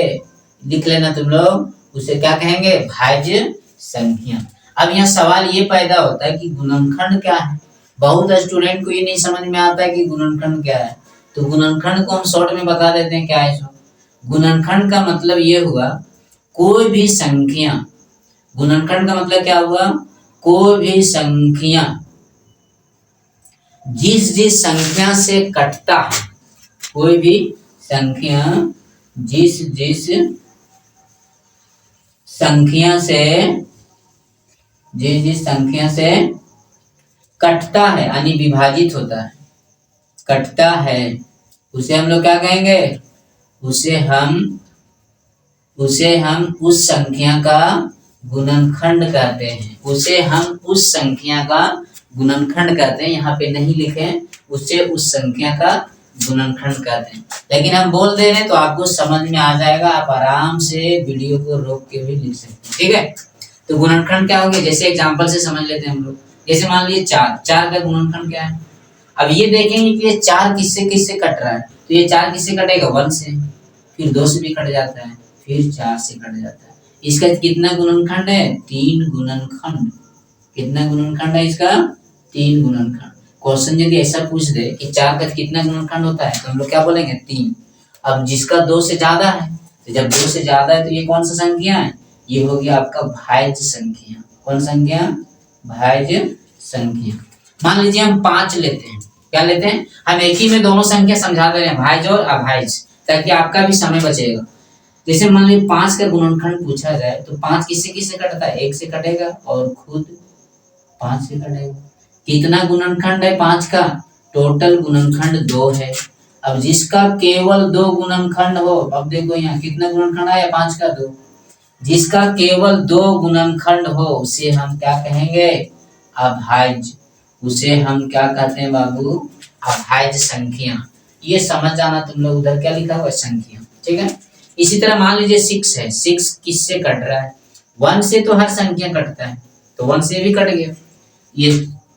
Speaker 1: लिख लेना तुम लोग, उसे क्या कहेंगे? भाज्य संख्या। अब यहाँ सवाल ये पैदा होता है कि गुणनखंड क्या है? बहुत स्टूडेंट को ये नहीं समझ में आता है कि गुणनखंड क्या है, तो गुणनखंड को हम शॉर्ट में बता देते हैं क्या है। गुणनखंड का मतलब ये हुआ कोई भी संख्या, गुणनखंड का मतलब क्या हुआ? कोई भी संख्या जिस जिस संख्या से कटता है, कोई भी संख्या जिस जिस संख्या से, जिस जिस संख्या से कटता है यानी विभाजित होता है, कटता है, उसे हम लोग क्या कहेंगे? उसे हम उस संख्या का गुणनखंड कहते हैं। उसे हम उस संख्या का गुणनखंड कहते हैं। यहाँ पे नहीं लिखे, उसे उस संख्या का गुणनखंड कहते हैं, लेकिन हम बोल दे रहे हैं तो आपको समझ में आ जाएगा। आप आराम से वीडियो को रोक के भी लिख सकते हैं। ठीक है, तो गुणनखंड क्या होंगे? जैसे एग्जांपल से समझ लेते हैं हम लोग। जैसे मान लीजिए 4 का गुणनखंड क्या है? अब ये देखेंगे कि ये 4 किससे किससे कट रहा है, तो ये 4 किससे कटेगा? 1 से, फिर 2 से भी कट जाता है, फिर 4 से कट जाता है। इसका कितना गुणनखंड है? 3 गुणनखंड। कितना गुणनखंड है इसका? 3 गुणनखंड। क्वेश्चन यदि ऐसा पूछ दे कि 4 का कितना गुणनखंड होता है, तो हम लोग क्या बोलेंगे? 3। अब जिसका 2 से ज्यादा है, तो जब 2 से ज्यादा है तो ये कौन सा संख्या है? ये हो गया आपका भाज्य संख्या। कौन संख्या? भाज्य संख्या। मान लीजिए हम 5 लेते हैं। क्या लेते हैं? हम एक ही में दोनों संख्या समझा दे रहे हैं, भाज्य और अभाज्य, ताकि आपका भी समय बचेगा। जैसे मान लीजिए 5 का गुणनखंड पूछा जाए तो 5 किससे किससे कटता है? 1 से कटेगा और खुद 5 से कटेगा। कितना गुणनखंड है 5 का? टोटल गुणनखंड 2 है। अब जिसका केवल 2 गुणनखंड हो, अब देखो यहाँ कितना गुणनखंड आया? 5 का 2। जिसका केवल दो गुणनखंड हो उसे हम क्या कहेंगे? अभाज्य। उसे हम क्या कहते हैं बाबू? अभाज्य संख्या। ये समझ जाना तुम लोग, उधर क्या लिखा हुआ है? संख्या। ठीक है। इसी तरह मान लीजिए 6 है, 6 किससे कट रहा है? 1 से तो हर संख्या कटता है, तो 1 से भी कट गया। ये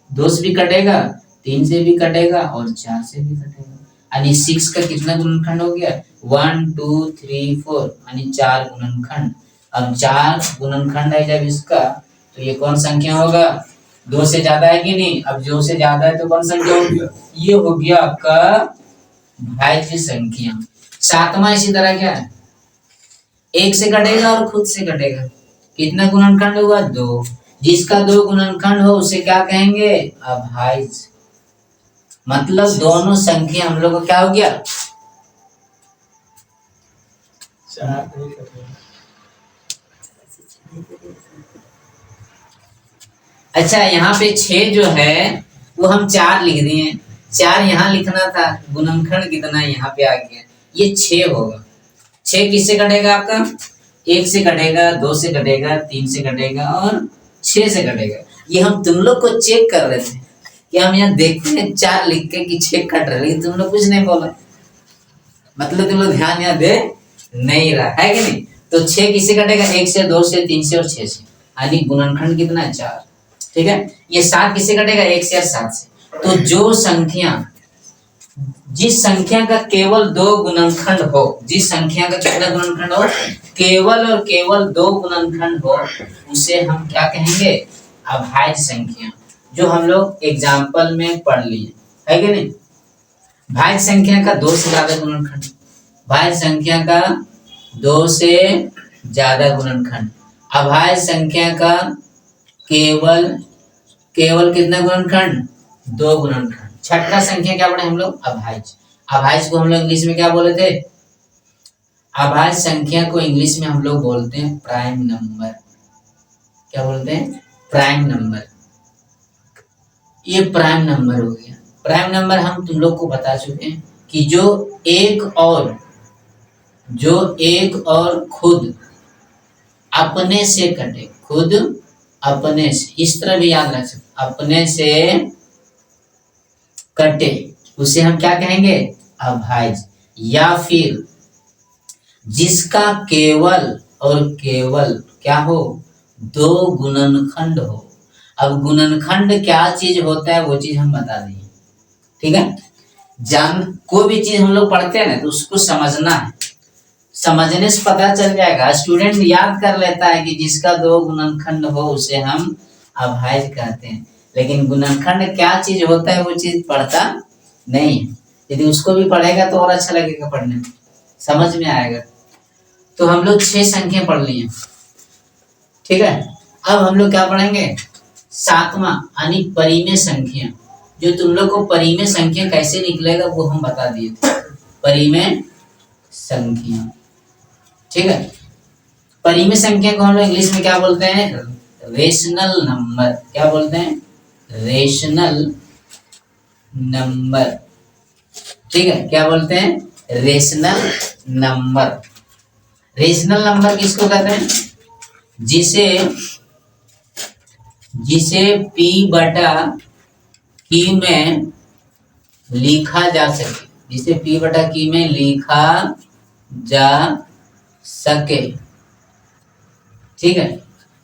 Speaker 1: 2 से भी कटेगा, 3 से भी कटेगा और 4 से भी कटेगा। यानी 6 का कितना गुणनखंड हो गया? 1 2 3 4, यानी 4 गुणनखंड। अब 4 गुणनखंड है जब इसका, तो ये कौन संख्या होगा? 2 से ज्यादा है कि नहीं? अब 2 से ज्यादा है तो कौन संख्या हो गया? ये हो गया आपका भाज्य संख्या। सातवां इसी तरह क्या है? 1 से कटेगा और खुद से कटेगा। कितना गुणनखंड हुआ? 2। जिसका 2 गुणनखंड हो उसे क्या कहेंगे? अभाज्य। मतलब दोनों संख्या हम लोग को क्या हो गया? अच्छा, यहाँ पे 6 जो है वो हम 4 लिख दिए। 4 यहाँ लिखना था, गुणनखंड कितना यहाँ पे आ गया? ये 6 होगा। 6 किससे कटेगा आपका? 1 से कटेगा, 2 से कटेगा, 3 से कटेगा और 6 से कटेगा। ये हम तुम लोग को चेक कर रहे थे कि हम यहाँ देखते हैं 4 लिख के कि 6 कट रहे, लेकिन तुम लोग कुछ नहीं बोला। मतलब तुम लोग ध्यान यहाँ दे नहीं रहा है कि नहीं? तो 6 किससे कटेगा? 1 से, 2 से, 3 से और 6 से, यानी गुणनखंड कितना है? 4। ठीक है। ये 7 किससे कटेगा? 1 से और 7 से। तो जो संख्या, जिस संख्या का केवल 2 गुणनखंड हो, जिस संख्या का कितना गुणनखंड हो? केवल और केवल 2 गुणनखंड हो, उसे हम क्या कहेंगे? अभाज्य संख्या। जो हम लोग एग्जाम्पल में पढ़ लिए है कि नहीं? भाज्य संख्या का 2 से ज्यादा गुणनखंड, भाज्य संख्या का 2 से ज्यादा गुणनखंड, अभाज्य संख्या का केवल केवल कितना गुणनखंड? 2 गुणनखंड। छठा संख्या क्या पढ़े हम लोग? अभाज्य। अभाज्य को हम लोग इंग्लिश में क्या बोले थे? अभाज्य संख्या को इंग्लिश में हम लोग बोलते हैं प्राइम नंबर। क्या बोलते हैं? Prime number. ये प्राइम नंबर हो गया। प्राइम नंबर हम तुम लोग को बता चुके हैं कि जो एक और खुद अपने से कटे, खुद अपने से, इस तरह भी याद रख सकते, अपने से कटे, उसे हम क्या कहेंगे? अभाज्य। या फिर जिसका केवल और केवल क्या हो? 2 गुणनखंड हो। अब गुणनखंड क्या चीज होता है वो चीज हम बता देंगे। ठीक है। कोई भी चीज हम लोग पढ़ते हैं ना तो उसको समझना है, समझने से पता चल जाएगा। स्टूडेंट याद कर लेता है कि जिसका 2 गुणनखंड हो उसे हम अभाज्य कहते हैं, लेकिन गुणनखंड क्या चीज होता है वो चीज पढ़ता नहीं है। यदि उसको भी पढ़ेगा तो और अच्छा लगेगा पढ़ने में, समझ में आएगा। तो हम लोग 6 संख्या पढ़ लिए। ठीक है। अब हम लोग क्या पढ़ेंगे? 7वां, यानी परिमेय संख्या। जो तुम लोग को परिमेय संख्या कैसे निकलेगा वो हम बता दिए थे। परिमेय संख्या। ठीक है। परिमेय संख्या को हम लोग इंग्लिश में क्या बोलते हैं? Rational number. क्या बोलते हैं? Rational number. ठीक है। क्या बोलते हैं? Rational number. रेशनल नंबर किसको कहते हैं? जिसे P बटा Q में लिखा जा सके, जिसे P बटा Q में लिखा जा सके। ठीक है।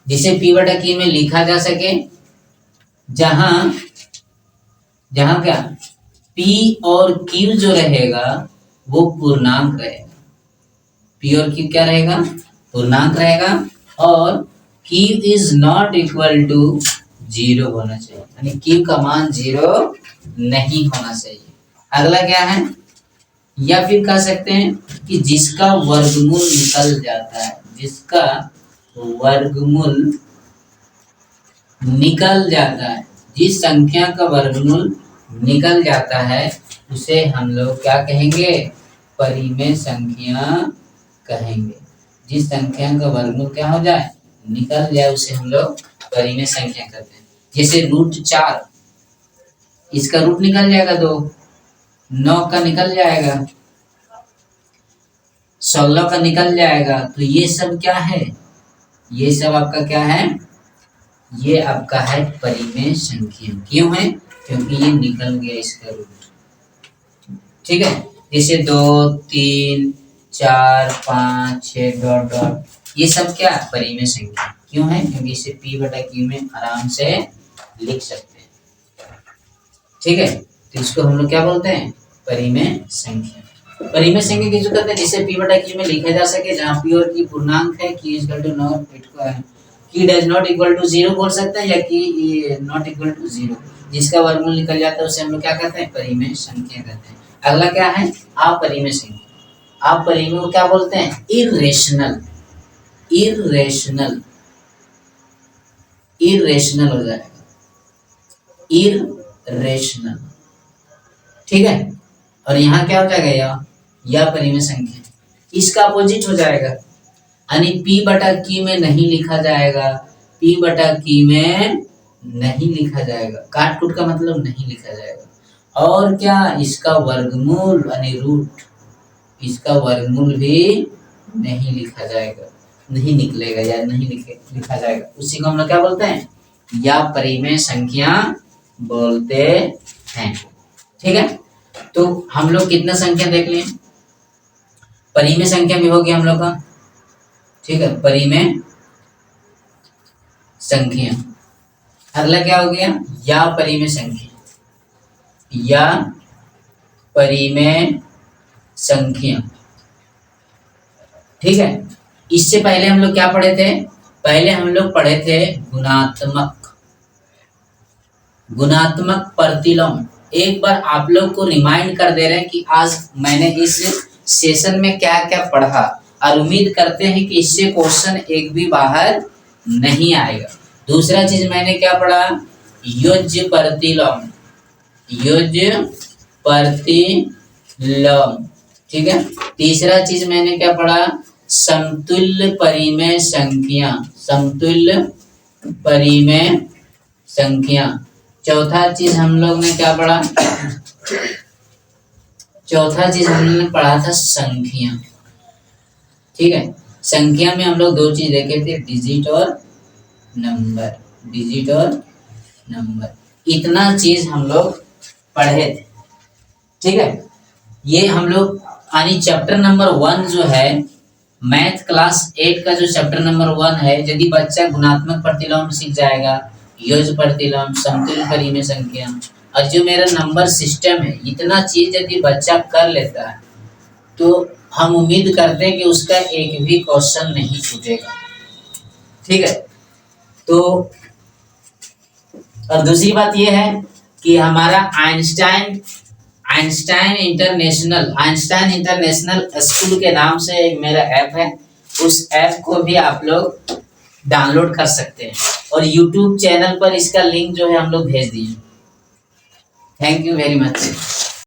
Speaker 1: जिसे P बटा Q में लिखा जा सके, जहां क्या P और Q जो रहेगा वो पूर्णांक रहेगा। P और Q क्या रहेगा? पूर्णांक रहेगा। और Q is not equal to 0 होना चाहिए, यानी Q का मान 0 नहीं होना चाहिए। अगला क्या है? या फिर कह सकते हैं कि जिसका वर्गमूल निकल जाता है, जिसका वर्गमूल निकल जाता है, जिस संख्या का वर्गमूल निकल जाता है उसे हम लोग क्या कहेंगे? परिमेय संख्या कहेंगे। जिस संख्या का वर्गमूल क्या हो जाए? निकल जाए, उसे हम लोग परिमेय संख्या कहते हैं। जैसे √4, इसका रूट निकल जाएगा 2, 9 का निकल जाएगा, 16 का निकल जाएगा। तो ये सब क्या है? ये सब आपका क्या है, ये आपका है परिमेय संख्या। क्यों है, क्योंकि ये निकल गया इसका रूट। ठीक है, जैसे 2 3 4 5 6 डॉट डॉट, ये सब क्या परिमेय संख्या। क्यों है, क्योंकि इसे p बटा q में आराम से लिख सकते हैं। ठीक है, तो इसको हम लोग क्या बोलते हैं, परिमेय संख्या। परिमेय संख्या किसको कहते हैं, जिसे p बटा q में लिखा जा सके, जहाँ p और q पूर्णांक है, q equal to not, q does not equal to 0 बोल सकते हैं, या q नॉट इक्वल टू 0, जिसका वर्गमूल निकल जाता है उसे हम लोग क्या कहते हैं, परिमेय संख्या कहते हैं। अगला क्या है, अपरिमेय संख्या। अपरिमेय को क्या बोलते हैं, इर्रेशनल। इर्रेशनल, इर्रेशनल हो जाएगा, इर्रेशनल। ठीक है, और यहाँ क्या हो जाएगा, यह परिमेय संख्या, इसका अपोजिट हो जाएगा, यानी p बटा q में नहीं लिखा जाएगा, p बटा q में नहीं लिखा जाएगा, काट कूट का मतलब नहीं लिखा जाएगा। और क्या, इसका वर्गमूल यानी रूट, इसका वर्गमूल भी नहीं लिखा जाएगा, नहीं निकलेगा या नहीं लिखा जाएगा, उसी को हम लोग क्या बोलते हैं, या परिमेय संख्या बोलते हैं। ठीक है, तो हम लोग कितना संख्या देख लें, परिमेय संख्या भी हो गया हम लोग का। ठीक है, परिमेय संख्या। अगला क्या हो गया, या परिमेय संख्या, या परिमेय संख्या। ठीक है, इससे पहले हम लोग क्या पढ़े थे, पहले हम लोग पढ़े थे गुणात्मक, गुणात्मक प्रतिलोम। एक बार आप लोग को रिमाइंड कर दे रहे हैं कि आज मैंने इस सेशन में क्या क्या पढ़ा, और उम्मीद करते हैं कि इससे क्वेश्चन एक भी बाहर नहीं आएगा। दूसरा चीज मैंने क्या पढ़ा, योज्य प्रतिलोम, योज्य प्रतिलोम। ठीक है, तीसरा चीज मैंने क्या पढ़ा, समतुल्य परिमेय संख्या, समतुल्य परिमेय संख्या। चौथा चीज हम लोग ने क्या पढ़ा, चौथा चीज हमने पढ़ा था संख्या। ठीक है, संख्या में हम लोग दो चीज देखे थे, डिजिट और नंबर, डिजिट और नंबर, इतना चीज हम लोग पढ़े थे। ठीक है, ये हम लोग यानी चैप्टर नंबर 1 जो है, मैथ क्लास 8 का जो चैप्टर नंबर 1 है, यदि बच्चा गुणात्मक प्रतिलोम सीख जाएगा, योज्य प्रतिलोम, समतुल्य परिमेय संख्या, और जो मेरा नंबर सिस्टम है, इतना चीज यदि बच्चा कर लेता है तो हम उम्मीद करते हैं कि उसका एक भी क्वेश्चन नहीं छूटेगा। ठीक है, तो और दूसरी बात यह है कि हमारा आइंस्टाइन इंटरनेशनल स्कूल के नाम से एक मेरा ऐप है, उस ऐप को भी आप लोग डाउनलोड कर सकते हैं, और यूट्यूब चैनल पर इसका लिंक जो है हम लोग भेज दिए। Thank you very much.